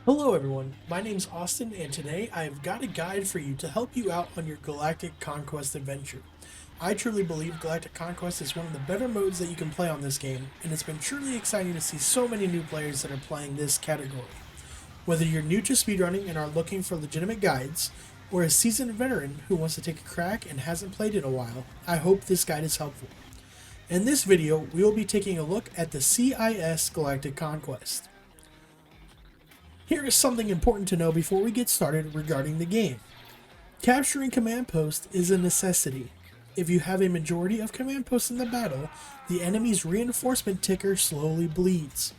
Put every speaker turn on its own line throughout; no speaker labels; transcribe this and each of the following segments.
Hello everyone, my name's Austin and today I've got a guide for you to help you out on your Galactic Conquest adventure. I truly believe Galactic Conquest is one of the better modes that you can play on this game, and it's been truly exciting to see so many new players that are playing this category. Whether you're new to speedrunning and are looking for legitimate guides, or a seasoned veteran who wants to take a crack and hasn't played in a while, I hope this guide is helpful. In this video, we will be taking a look at the CIS Galactic Conquest. Here is something important to know before we get started regarding the game. Capturing command posts is a necessity. If you have a majority of command posts in the battle, the enemy's reinforcement ticker slowly bleeds.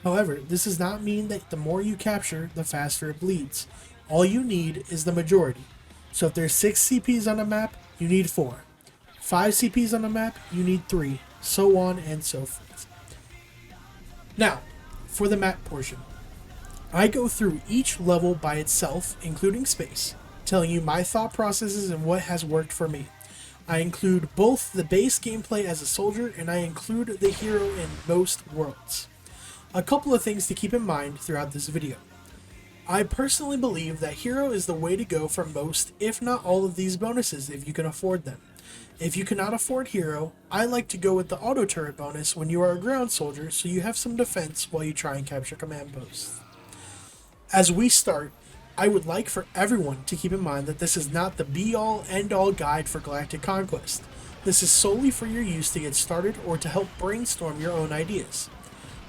However, this does not mean that the more you capture, the faster it bleeds. All you need is the majority. So if there's 6 CPs on a map, you need 4. 5 CPs on a map, you need 3, so on and so forth. Now, for the map portion. I go through each level by itself, including space, telling you my thought processes and what has worked for me. I include both the base gameplay as a soldier and I include the hero in most worlds. A couple of things to keep in mind throughout this video. I personally believe that hero is the way to go for most, if not all of these bonuses if you can afford them. If you cannot afford hero, I like to go with the auto turret bonus when you are a ground soldier so you have some defense while you try and capture command posts. As we start, I would like for everyone to keep in mind that this is not the be-all, end-all guide for Galactic Conquest. This is solely for your use to get started or to help brainstorm your own ideas.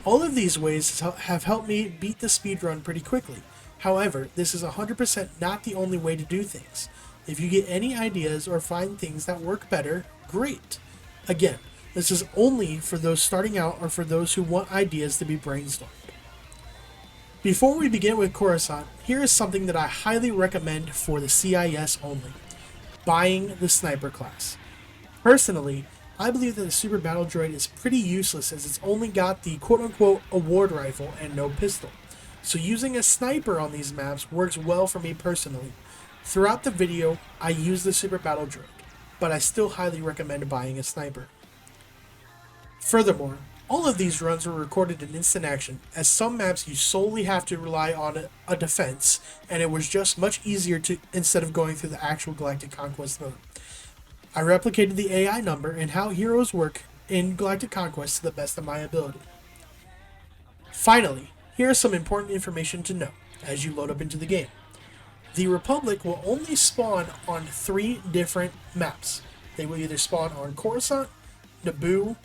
All of these ways have helped me beat the speedrun pretty quickly. However, this is 100% not the only way to do things. If you get any ideas or find things that work better, great. Again, this is only for those starting out or for those who want ideas to be brainstormed. Before we begin with Coruscant, here is something that I highly recommend for the CIS only. Buying the sniper class. Personally, I believe that the super battle droid is pretty useless as it's only got the quote-unquote award rifle and no pistol. So using a sniper on these maps works well for me personally. Throughout the video, I use the super battle droid, but I still highly recommend buying a sniper. Furthermore, all of these runs were recorded in instant action, as some maps you solely have to rely on a defense, and it was just much easier to instead of going through the actual Galactic Conquest mode. I replicated the AI number and how heroes work in Galactic Conquest to the best of my ability. Finally, here is some important information to know as you load up into the game. The Republic will only spawn on 3 different maps. They will either spawn on Coruscant, Naboo,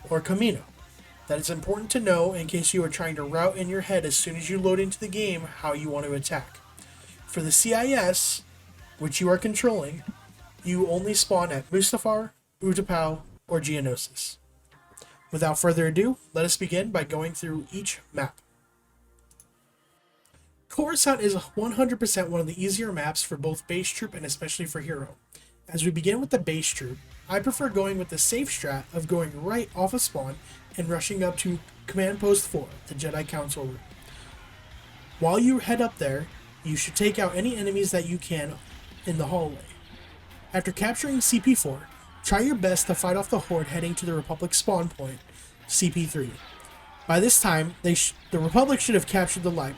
or Kamino. That is important to know in case you are trying to route in your head as soon as you load into the game how you want to attack. For the CIS, which you are controlling, you only spawn at Mustafar, Utapau, or Geonosis. Without further ado, let us begin by going through each map. Coruscant is 100% one of the easier maps for both base troop and especially for hero. As we begin with the base troop, I prefer going with the safe strat of going right off of spawn and rushing up to Command Post 4, the Jedi Council room. While you head up there, you should take out any enemies that you can in the hallway. After capturing CP4, try your best to fight off the Horde heading to the Republic spawn point, CP3. By this time, the Republic should have captured the library.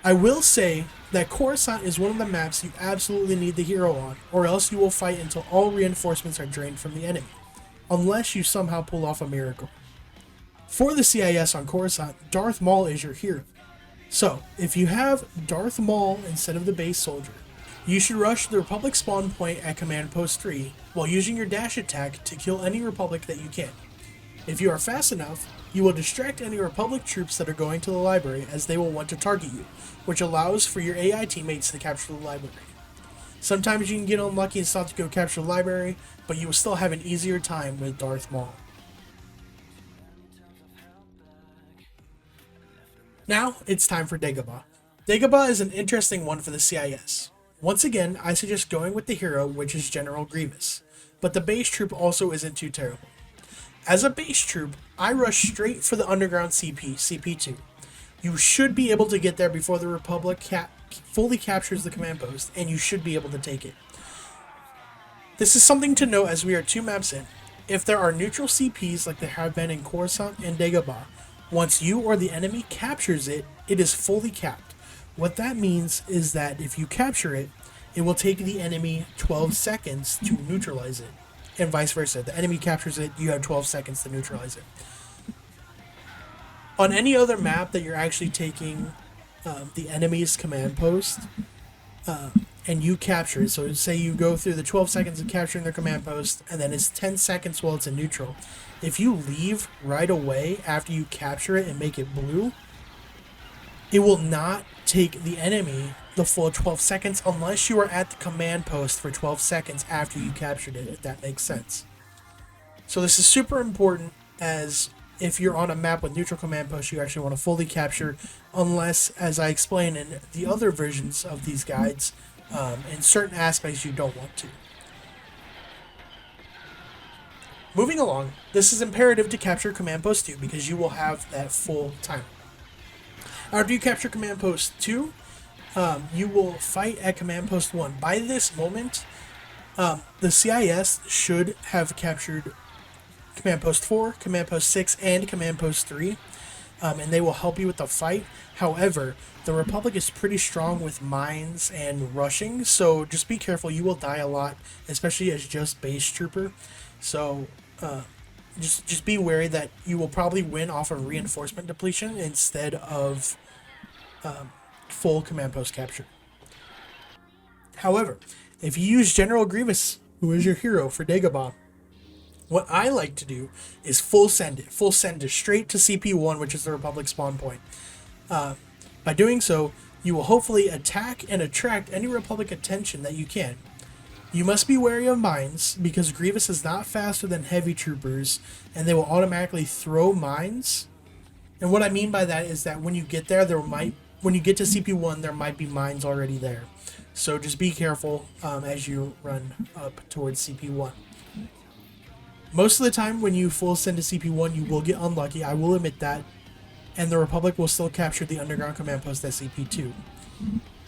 I will say that Coruscant is one of the maps you absolutely need the hero on, or else you will fight until all reinforcements are drained from the enemy, unless you somehow pull off a miracle. For the CIS on Coruscant, Darth Maul is your hero. So, if you have Darth Maul instead of the base soldier, you should rush the Republic spawn point at Command Post 3 while using your dash attack to kill any Republic that you can. If you are fast enough, you will distract any Republic troops that are going to the library as they will want to target you, which allows for your AI teammates to capture the library. Sometimes you can get unlucky and stop to go capture the library, but you will still have an easier time with Darth Maul. Now, it's time for Dagobah. Dagobah is an interesting one for the CIS. Once again, I suggest going with the hero, which is General Grievous, but the base troop also isn't too terrible. As a base troop, I rush straight for the underground CP2. You should be able to get there before the Republic fully captures the command post, and you should be able to take it. This is something to note as we are 2 maps in. If there are neutral CPs like there have been in Coruscant and Dagobah, once you or the enemy captures it, it is fully capped. What that means is that if you capture it, it will take the enemy 12 seconds to neutralize it, and vice versa. The enemy captures it, you have 12 seconds to neutralize it. On any other map that you're actually taking the enemy's command post, and you capture it, so say you go through the 12 seconds of capturing their command post, and then it's 10 seconds while it's in neutral. If you leave right away after you capture it and make it blue, it will not take the enemy the full 12 seconds unless you are at the command post for 12 seconds after you captured it, if that makes sense. So this is super important, as if you're on a map with neutral command posts, you actually want to fully capture, unless, as I explain in the other versions of these guides, in certain aspects you don't want to. Moving along, this is imperative to capture command post 2 because you will have that full time. After you capture command post 2, you will fight at command post 1. By this moment, the CIS should have captured command post 4, command post 6, and command post 3, and they will help you with the fight. However, the Republic is pretty strong with mines and rushing, so just be careful. You will die a lot, especially as just base trooper. So just be wary that you will probably win off of reinforcement depletion instead of full command post capture. However, if you use General Grievous, who is your hero for Dagobah, what I like to do is full send it. Full send it straight to CP1, which is the Republic spawn point. By doing so, you will hopefully attack and attract any Republic attention that you can. You must be wary of mines, because Grievous is not faster than heavy troopers, and they will automatically throw mines. And what I mean by that is that when you get there, when you get to CP1, there might be mines already there. So just be careful as you run up towards CP1. Most of the time when you full send to CP1, you will get unlucky, I will admit that, and the Republic will still capture the underground command post at CP2.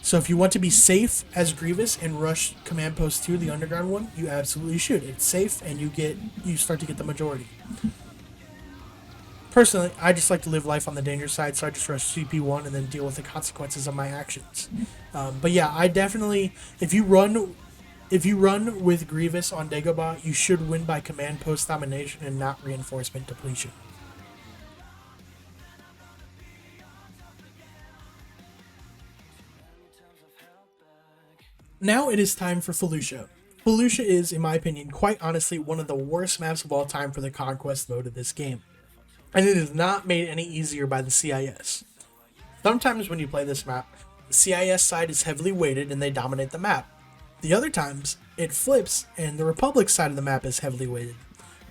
So if you want to be safe as Grievous and rush command post 2, the underground one, you absolutely should. It's safe, and you start to get the majority. Personally, I just like to live life on the danger side, so I just rush CP1 and then deal with the consequences of my actions. But yeah, I definitely, if you run with Grievous on Dagobah, you should win by command post domination and not reinforcement depletion. Now it is time for Felucia. Felucia is, in my opinion, quite honestly, one of the worst maps of all time for the conquest mode of this game. And it is not made any easier by the CIS. Sometimes when you play this map, the CIS side is heavily weighted and they dominate the map. The other times, it flips and the Republic side of the map is heavily weighted.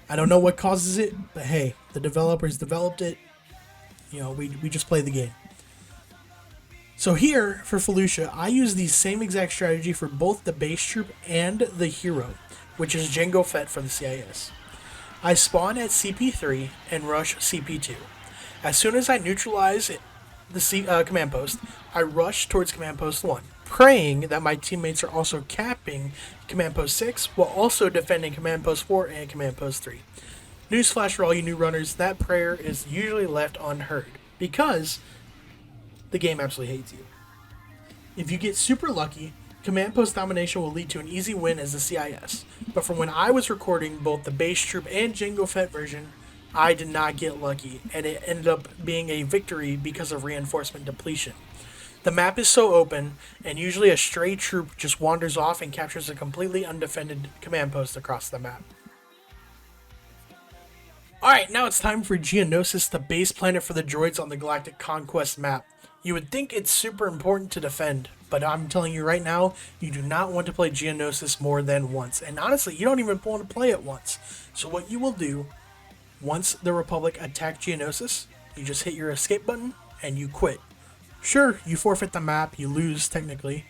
I don't know what causes it, but hey, the developers developed it. You know, we just play the game. So here, for Felucia, I use the same exact strategy for both the base troop and the hero, which is Jango Fett for the CIS. I spawn at CP3 and rush CP2. As soon as I neutralize the command post, I rush towards command post 1, praying that my teammates are also capping command post 6 while also defending command post 4 and command post 3. Newsflash for all you new runners, that prayer is usually left unheard because the game absolutely hates you. If you get super lucky, command post domination will lead to an easy win as the CIS. But from when I was recording both the base troop and Jango Fett version, I did not get lucky, and it ended up being a victory because of reinforcement depletion. The map is so open, and usually a stray troop just wanders off and captures a completely undefended command post across the map. Alright, now it's time for Geonosis, the base planet for the droids on the Galactic Conquest map. You would think it's super important to defend, but I'm telling you right now, you do not want to play Geonosis more than once. And honestly, you don't even want to play it once. So what you will do, once the Republic attack Geonosis, you just hit your escape button and you quit. Sure, you forfeit the map, you lose technically,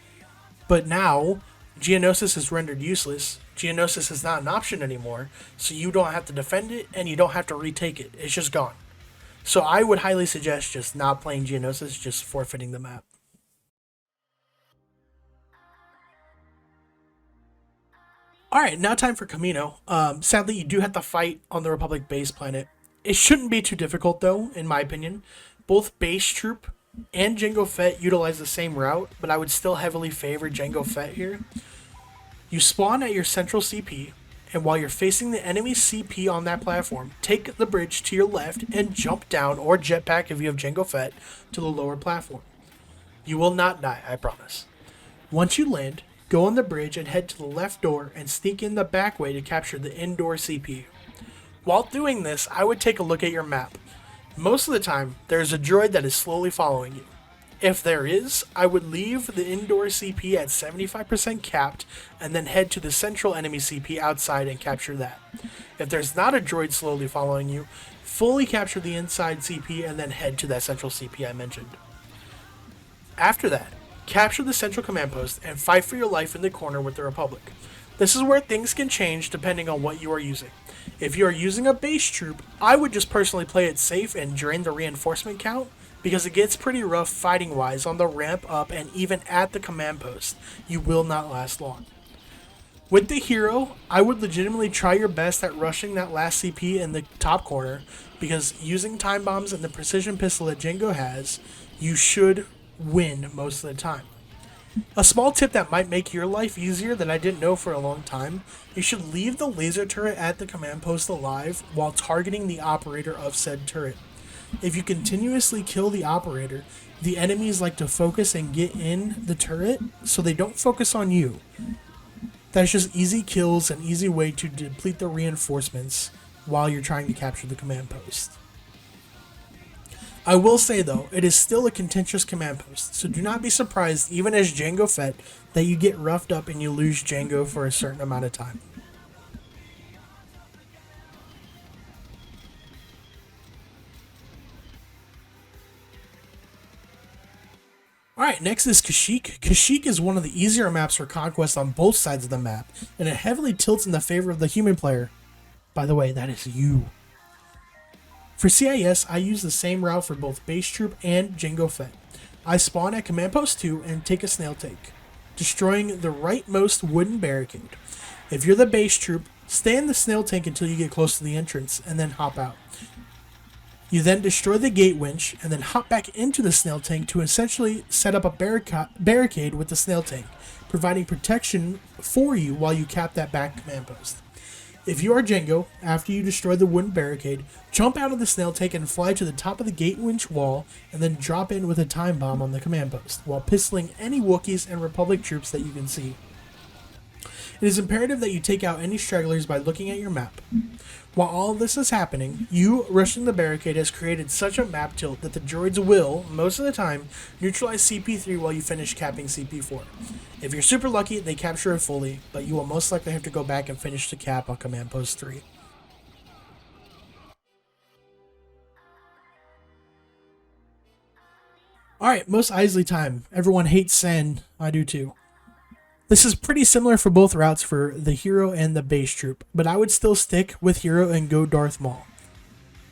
but now Geonosis is rendered useless. Geonosis is not an option anymore, so you don't have to defend it and you don't have to retake it. It's just gone. So I would highly suggest just not playing Geonosis, just forfeiting the map. Alright, now time for Kamino. Sadly, you do have to fight on the Republic base planet. It shouldn't be too difficult though, in my opinion. Both base troop and Jango Fett utilize the same route, but I would still heavily favor Jango Fett here. You spawn at your central CP, and while you're facing the enemy CP on that platform, take the bridge to your left and jump down, or jetpack if you have Jango Fett, to the lower platform. You will not die, I promise. Once you land, go on the bridge and head to the left door and sneak in the back way to capture the indoor CP. While doing this, I would take a look at your map. Most of the time, there's a droid that is slowly following you. If there is, I would leave the indoor CP at 75% capped and then head to the central enemy CP outside and capture that. If there's not a droid slowly following you, fully capture the inside CP and then head to that central CP I mentioned. After that, capture the central command post and fight for your life in the corner with the Republic. This is where things can change depending on what you are using. If you are using a base troop, I would just personally play it safe and drain the reinforcement count, because it gets pretty rough fighting wise on the ramp up, and even at the command post, you will not last long. With the hero, I would legitimately try your best at rushing that last CP in the top corner, because using time bombs and the precision pistol that Jango has, you should win most of the time. A small tip that might make your life easier that I didn't know for a long time: you should leave the laser turret at the command post alive while targeting the operator of said turret. If you continuously kill the operator, the enemies like to focus and get in the turret, so they don't focus on you. That's just easy kills, an easy way to deplete the reinforcements while you're trying to capture the command post. I will say though, it is still a contentious command post, so do not be surprised, even as Jango Fett, that you get roughed up and you lose Jango for a certain amount of time. Alright, next is Kashyyyk. Kashyyyk is one of the easier maps for conquest on both sides of the map, and it heavily tilts in the favor of the human player. By the way, that is you. For CIS, I use the same route for both base troop and Jango Fett. I spawn at command post 2 and take a snail take, destroying the rightmost wooden barricade. If you're the base troop, stay in the snail tank until you get close to the entrance, and then hop out. You then destroy the gate winch and then hop back into the snail tank to essentially set up a barricade with the snail tank, providing protection for you while you cap that back command post. If you are Jango, after you destroy the wooden barricade, jump out of the snail tank and fly to the top of the gate winch wall, and then drop in with a time bomb on the command post, while pistoling any Wookiees and Republic troops that you can see. It is imperative that you take out any stragglers by looking at your map. While all of this is happening, you rushing the barricade has created such a map tilt that the droids will, most of the time, neutralize CP3 while you finish capping CP4. If you're super lucky, they capture it fully, but you will most likely have to go back and finish the cap on command post 3. Alright, Mos Eisley time. Everyone hates Sen. I do too. This is pretty similar for both routes for the hero and the base troop, but I would still stick with hero and go Darth Maul.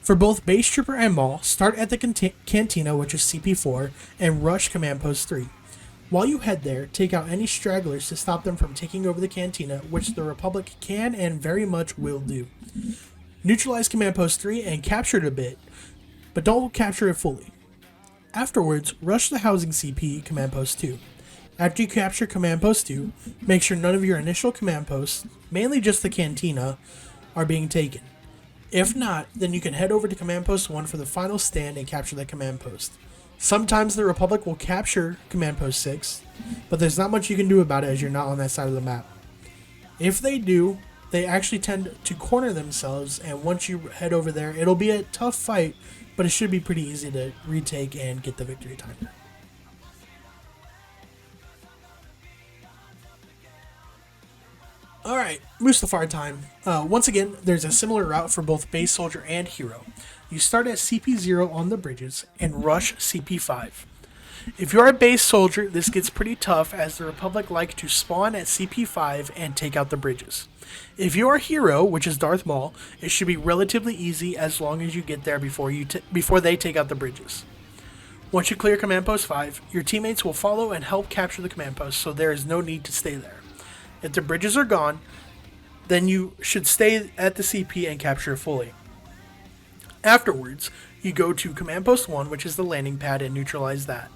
For both base trooper and Maul, start at the cantina, which is CP4, and rush command post 3. While you head there, take out any stragglers to stop them from taking over the cantina, which the Republic can and very much will do. Neutralize command post 3 and capture it a bit, but don't capture it fully. Afterwards, rush the housing CP command post 2. After you capture command post 2, make sure none of your initial command posts, mainly just the cantina, are being taken. If not, then you can head over to command post 1 for the final stand and capture that command post. Sometimes the Republic will capture command post 6, but there's not much you can do about it as you're not on that side of the map. If they do, they actually tend to corner themselves, and once you head over there, it'll be a tough fight, but it should be pretty easy to retake and get the victory timer. Alright, Mustafar time. Once again, there's a similar route for both base soldier and hero. You start at CP0 on the bridges and rush CP5. If you're a base soldier, this gets pretty tough as the Republic like to spawn at CP5 and take out the bridges. If you're a hero, which is Darth Maul, it should be relatively easy as long as you get there before they take out the bridges. Once you clear command post 5, your teammates will follow and help capture the command post, so there is no need to stay there. If the bridges are gone, then you should stay at the CP and capture it fully. Afterwards, you go to Command Post 1, which is the landing pad, and neutralize that.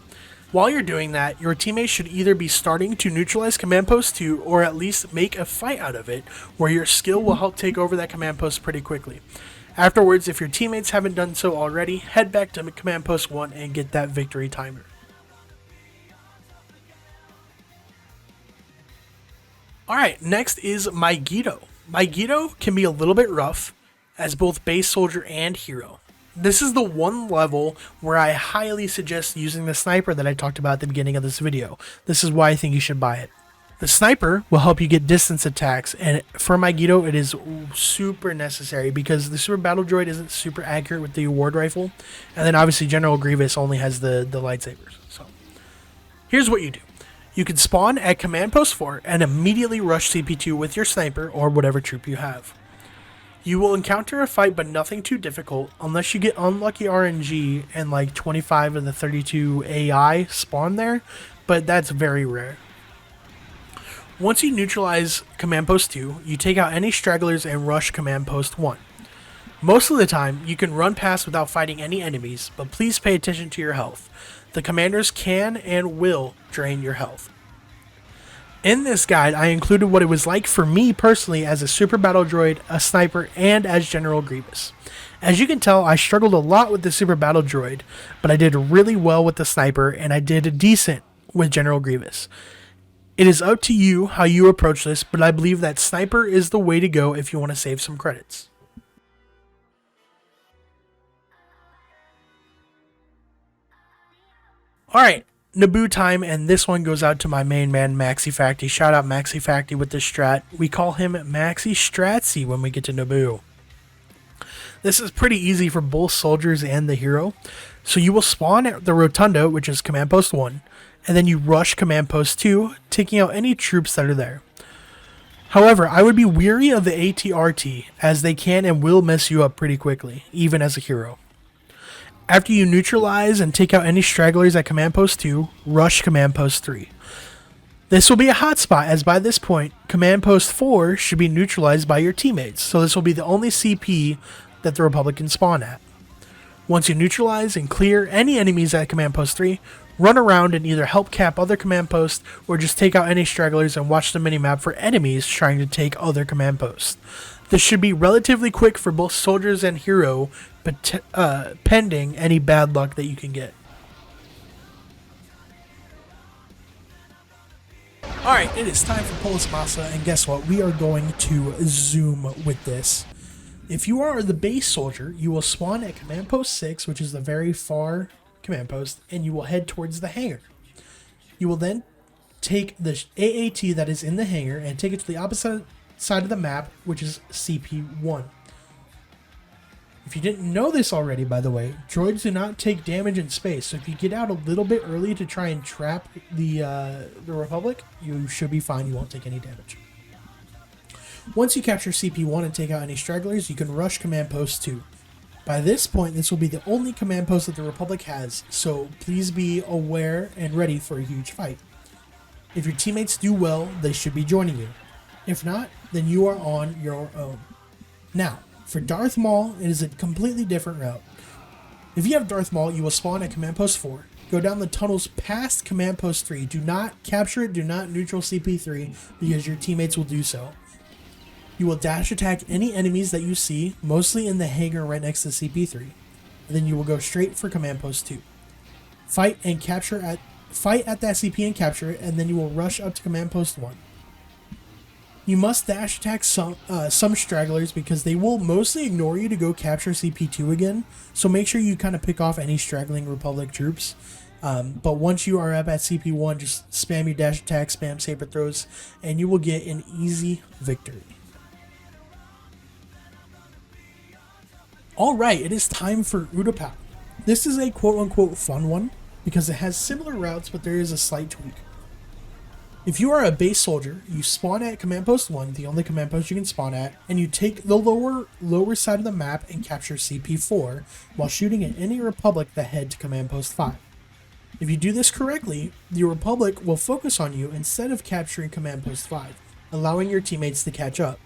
While you're doing that, your teammates should either be starting to neutralize Command Post 2 or at least make a fight out of it, where your skill will help take over that Command Post pretty quickly. Afterwards, if your teammates haven't done so already, head back to Command Post 1 and get that victory timer. Alright, next is Mygeeto. Mygeeto can be a little bit rough as both base soldier and hero. This is the one level where I highly suggest using the sniper that I talked about at the beginning of this video. This is why I think you should buy it. The sniper will help you get distance attacks, and for Mygeeto it is super necessary because the super battle droid isn't super accurate with the award rifle, and then obviously General Grievous only has the lightsabers. So here's what you do. You can spawn at Command Post 4 and immediately rush CP2 with your sniper or whatever troop you have. You will encounter a fight, but nothing too difficult, unless you get unlucky RNG and like 25 of the 32 AI spawn there, but that's very rare. Once you neutralize Command Post 2, you take out any stragglers and rush Command Post 1. Most of the time, you can run past without fighting any enemies, but please pay attention to your health. The commanders can and will drain your health. In this guide, I included what it was like for me personally as a super battle droid, a sniper, and as General Grievous. As you can tell, I struggled a lot with the super battle droid, but I did really well with the sniper, and I did decent with General Grievous. It is up to you how you approach this, but I believe that sniper is the way to go if you want to save some credits. Alright, Naboo time, and this one goes out to my main man Maxifacty. Shout out Maxifacty with this strat. We call him Maxi Stratsy when we get to Naboo. This is pretty easy for both soldiers and the hero. So you will spawn at the Rotunda, which is Command Post 1, and then you rush Command Post 2, taking out any troops that are there. However, I would be weary of the ATRT, as they can and will mess you up pretty quickly, even as a hero. After you neutralize and take out any stragglers at Command Post 2, rush Command Post 3. This will be a hotspot, as by this point, Command Post 4 should be neutralized by your teammates, so this will be the only CP that the Republic can spawn at. Once you neutralize and clear any enemies at Command Post 3, run around and either help cap other command posts or just take out any stragglers and watch the minimap for enemies trying to take other command posts. This should be relatively quick for both soldiers and hero, but pending any bad luck that you can get. Alright, it is time for Polis Massa, and guess what? We are going to zoom with this. If you are the base soldier, you will spawn at Command Post 6, which is the very far command post, and you will head towards the hangar. You will then take the AAT that is in the hangar and take it to the opposite side of the map, which is CP1. If you didn't know this already, by the way, droids do not take damage in space, so if you get out a little bit early to try and trap the Republic, you should be fine. You won't take any damage. Once you capture CP1 and take out any stragglers, you can rush Command Post 2. By this point, this will be the only command post that the Republic has, so please be aware and ready for a huge fight. If your teammates do well, they should be joining you. If not, then you are on your own. Now, for Darth Maul, it is a completely different route. If you have Darth Maul, you will spawn at Command Post 4, go down the tunnels past Command Post 3. Do not capture it, do not neutral CP3, because your teammates will do so. You will dash attack any enemies that you see, mostly in the hangar right next to CP3, and then you will go straight for Command Post 2. Fight at that CP and capture it, and then you will rush up to Command Post 1. You must dash attack some stragglers because they will mostly ignore you to go capture CP2 again, so make sure you kind of pick off any straggling Republic troops. But once you are up at CP1, just spam your dash attack, spam saber throws, and you will get an easy victory. Alright, it is time for Utapau. This is a quote-unquote fun one, because it has similar routes, but there is a slight tweak. If you are a base soldier, you spawn at Command Post 1, the only command post you can spawn at, and you take the lower side of the map and capture CP4, while shooting at any Republic that head to Command Post 5. If you do this correctly, the Republic will focus on you instead of capturing Command Post 5, allowing your teammates to catch up.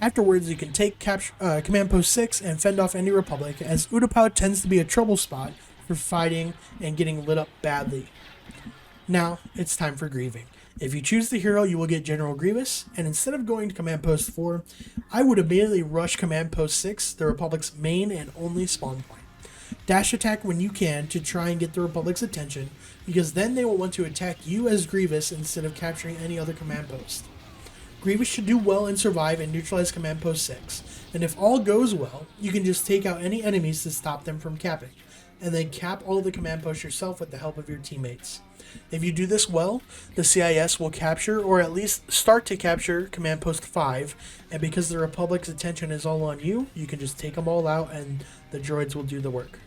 Afterwards, you can take Command Post 6 and fend off any Republic, as Utapau tends to be a trouble spot for fighting and getting lit up badly. Now, it's time for grieving. If you choose the hero, you will get General Grievous, and instead of going to Command Post 4, I would immediately rush Command Post 6, the Republic's main and only spawn point. Dash attack when you can to try and get the Republic's attention, because then they will want to attack you as Grievous instead of capturing any other command post. Grievous should do well and survive and neutralize Command Post 6, and if all goes well, you can just take out any enemies to stop them from capping, and then cap all the command posts yourself with the help of your teammates. If you do this well, the CIS will capture, or at least start to capture, Command Post 5, and because the Republic's attention is all on you, you can just take them all out and the droids will do the work.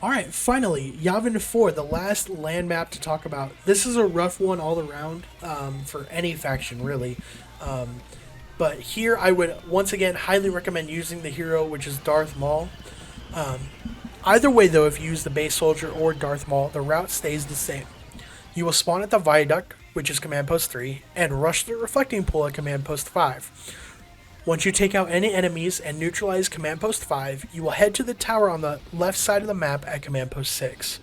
Alright, finally, Yavin 4, the last land map to talk about. This is a rough one all around for any faction, really. But here I would, once again, highly recommend using the hero, which is Darth Maul. Either way, though, if you use the base soldier or Darth Maul, the route stays the same. You will spawn at the Viaduct, which is Command Post 3, and rush the Reflecting Pool at Command Post 5. Once you take out any enemies and neutralize Command Post 5, you will head to the tower on the left side of the map at Command Post 6.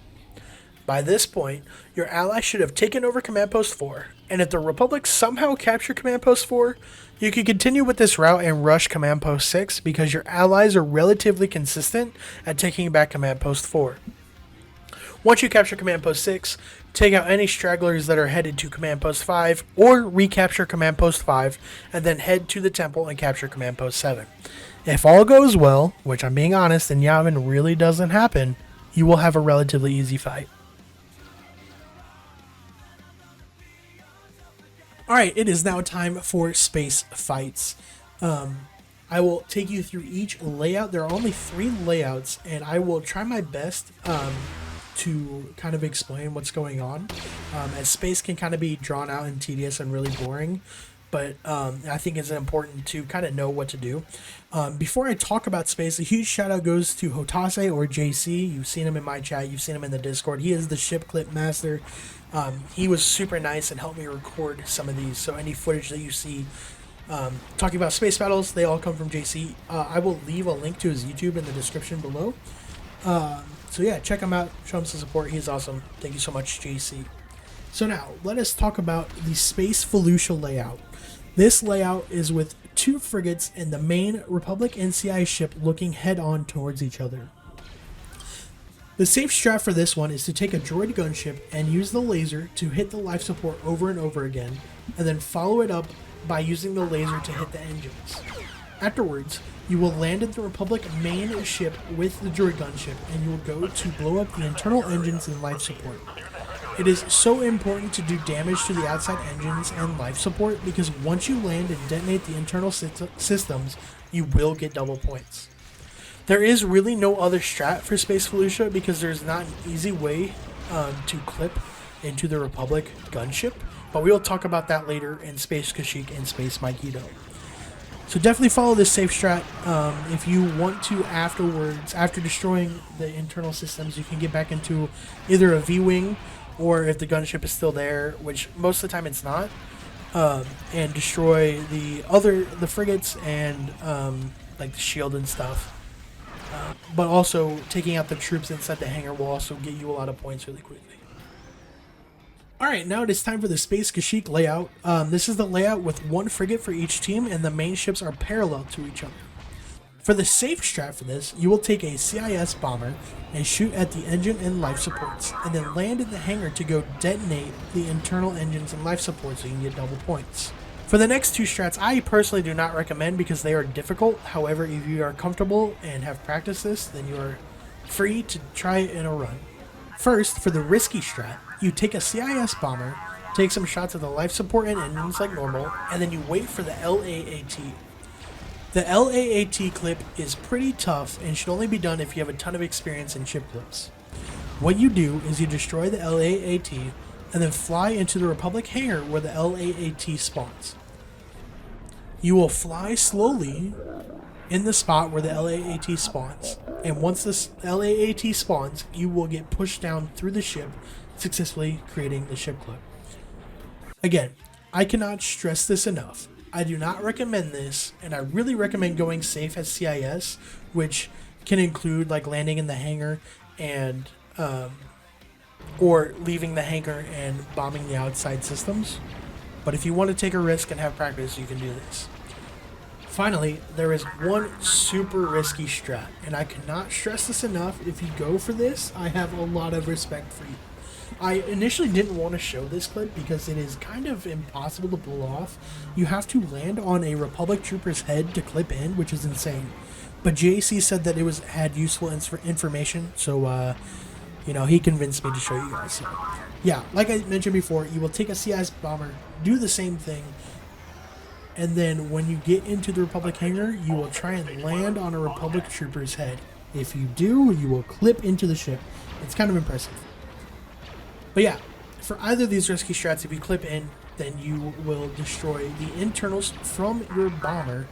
By this point, your ally should have taken over Command Post 4, and if the Republic somehow capture Command Post 4, you can continue with this route and rush Command Post 6 because your allies are relatively consistent at taking back Command Post 4. Once you capture Command Post 6, take out any stragglers that are headed to Command Post 5, or recapture Command Post 5, and then head to the temple and capture Command Post 7. If all goes well, which I'm being honest, and Yavin really doesn't happen, you will have a relatively easy fight. Alright, it is now time for space fights. I will take you through each layout. There are only 3 layouts, and I will try my best to kind of explain what's going on, as space can kind of be drawn out and tedious and really boring, but I think it's important to kind of know what to do. Before I talk about space, a huge shout out goes to Jotase or JC. You've seen him in my chat, you've seen him in the Discord. He is the ship clip master. He was super nice and helped me record some of these, so any footage that you see talking about space battles, they all come from JC. I will leave a link to his YouTube in the description below. So yeah, check him out, show him some support, he's awesome. Thank you so much, JC. So now, let us talk about the Space Felucia layout. This layout is with 2 frigates and the main Republic NCI ship looking head-on towards each other. The safe strat for this one is to take a droid gunship and use the laser to hit the life support over and over again, and then follow it up by using the laser to hit the engines. Afterwards, you will land at the Republic main ship with the droid gunship, and you will go to blow up the internal engines and life support. It is so important to do damage to the outside engines and life support because once you land and detonate the internal systems, you will get double points. There is really no other strat for Space Felucia because there's not an easy way to clip into the Republic gunship, but we will talk about that later in Space Kashyyyk and Space Mygeeto. So definitely follow this safe strat. If you want to afterwards, after destroying the internal systems, you can get back into either a V-Wing, or if the gunship is still there, which most of the time it's not, and destroy the frigates and like the shield and stuff. But also taking out the troops inside the hangar will also get you a lot of points really quickly. Alright, now it is time for the Space Kashyyyk layout. This is the layout with 1 frigate for each team, and the main ships are parallel to each other. For the safe strat for this, you will take a CIS bomber and shoot at the engine and life supports, and then land in the hangar to go detonate the internal engines and life supports so you can get double points. For the next 2 strats, I personally do not recommend because they are difficult. However, if you are comfortable and have practiced this, then you are free to try it in a run. First, for the risky strat, you take a CIS bomber, take some shots of the life support and engines like normal, and then you wait for the LAAT. The LAAT clip is pretty tough and should only be done if you have a ton of experience in ship clips. What you do is you destroy the LAAT and then fly into the Republic hangar where the LAAT spawns. You will fly slowly in the spot where the LAAT spawns, and once this LAAT spawns, you will get pushed down through the ship, successfully creating the ship clip. Again, I cannot stress this enough. I do not recommend this, and I really recommend going safe at CIS, which can include like landing in the hangar and or leaving the hangar and bombing the outside systems. But if you want to take a risk and have practice, you can do this. Finally, there is one super risky strat, and I cannot stress this enough. If you go for this, I have a lot of respect for you. I initially didn't want to show this clip because it is kind of impossible to pull off. You have to land on a Republic trooper's head to clip in, which is insane. But JC said that it had useful information, so you know, he convinced me to show you guys. So yeah, like I mentioned before, you will take a CIS bomber, do the same thing, and then when you get into the Republic hangar, you will try and land on a Republic trooper's head. If you do, you will clip into the ship. It's kind of impressive. But yeah, for either of these risky strats, if you clip in, then you will destroy the internals from your bomber,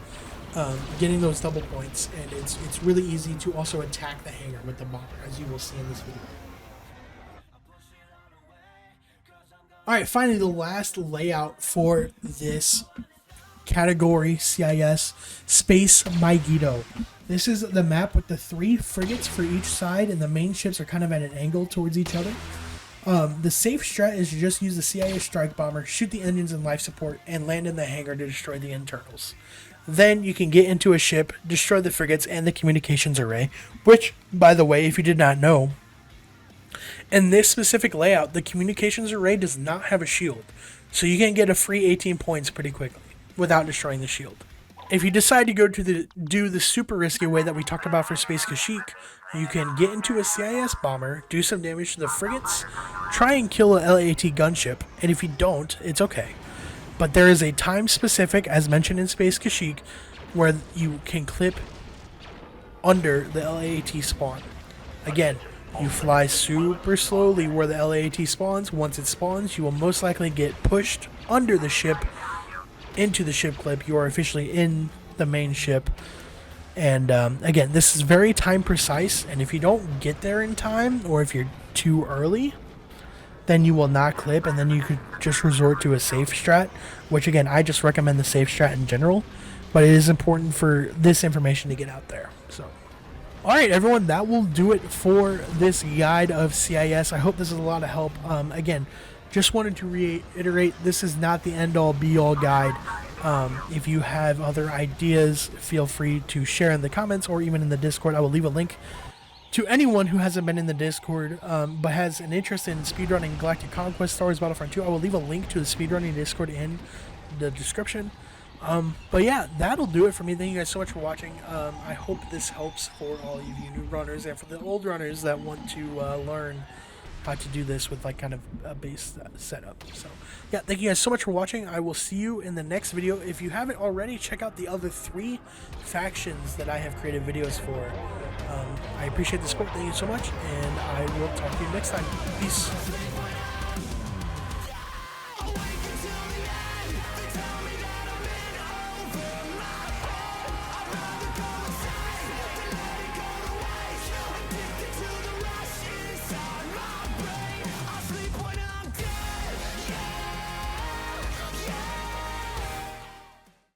getting those double points, and it's really easy to also attack the hangar with the bomber, as you will see in this video. Alright, finally the last layout for this category CIS, Space Mygeeto. This is the map with the 3 frigates for each side, and the main ships are kind of at an angle towards each other. The safe strat is to just use the CIS strike bomber, shoot the engines and life support, and land in the hangar to destroy the internals. Then you can get into a ship, destroy the frigates and the communications array, which, by the way, if you did not know, in this specific layout, the communications array does not have a shield, so you can get a free 18 points pretty quickly without destroying the shield. If you decide to go to do the super risky way that we talked about for Space Kashyyyk, you can get into a CIS bomber, do some damage to the frigates, try and kill a LAT gunship, and if you don't, it's okay. But there is a time specific, as mentioned in Space Kashyyyk, where you can clip under the LAT spawn. Again, you fly super slowly where the LAT spawns. Once it spawns, you will most likely get pushed under the ship into the ship clip. You are officially in the main ship. And again, this is very time precise, and if you don't get there in time, or if you're too early, then you will not clip, and then you could just resort to a safe strat, which again, I just recommend the safe strat in general, but it is important for this information to get out there. So, alright everyone, that will do it for this guide of CIS. I hope this is a lot of help. Again, just wanted to reiterate, this is not the end-all be-all guide. If you have other ideas, feel free to share in the comments or even in the Discord. I will leave a link to anyone who hasn't been in the Discord but has an interest in speedrunning Galactic Conquest, Star Wars Battlefront 2. I will leave a link to the speedrunning Discord in the description. But yeah, that'll do it for me. Thank you guys so much for watching. I hope this helps for all of you new runners and for the old runners that want to learn how to do this with like kind of a base setup. So yeah, thank you guys so much for watching. I will see you in the next video. If you haven't already, check out the other 3 factions that I have created videos for. I appreciate the support. Thank you so much, and I will talk to you next time. Peace.